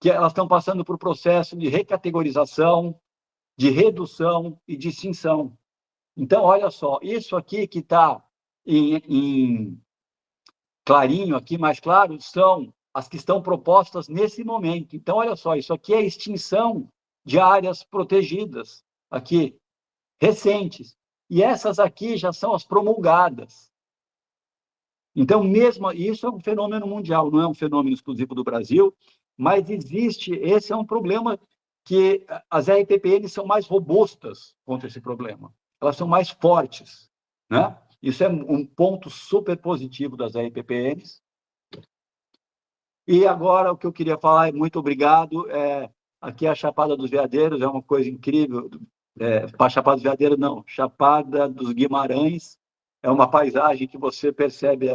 que elas estão passando por processo de recategorização, de redução e de extinção. Então, olha só, isso aqui que está em clarinho aqui, mais claro, são as que estão propostas nesse momento. Então, olha só, isso aqui é extinção de áreas protegidas, aqui, recentes. E essas aqui já são as promulgadas. Então, mesmo isso é um fenômeno mundial, não é um fenômeno exclusivo do Brasil, mas existe, esse é um problema que as RPPN são mais robustas contra esse problema. Elas são mais fortes, né? Isso é um ponto super positivo das RPPNs. E agora, o que eu queria falar, muito obrigado, aqui a Chapada dos Veadeiros é uma coisa incrível, para Chapada dos Veadeiros não, Chapada dos Guimarães, é uma paisagem que você percebe,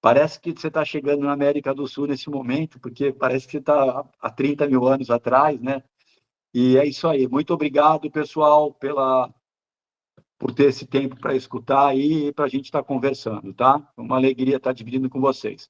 parece que você está chegando na América do Sul nesse momento, porque parece que você está há 30 mil anos atrás, né? E é isso aí. Muito obrigado, pessoal, por ter esse tempo para escutar aí e para a gente estar conversando, tá? Uma alegria estar dividindo com vocês.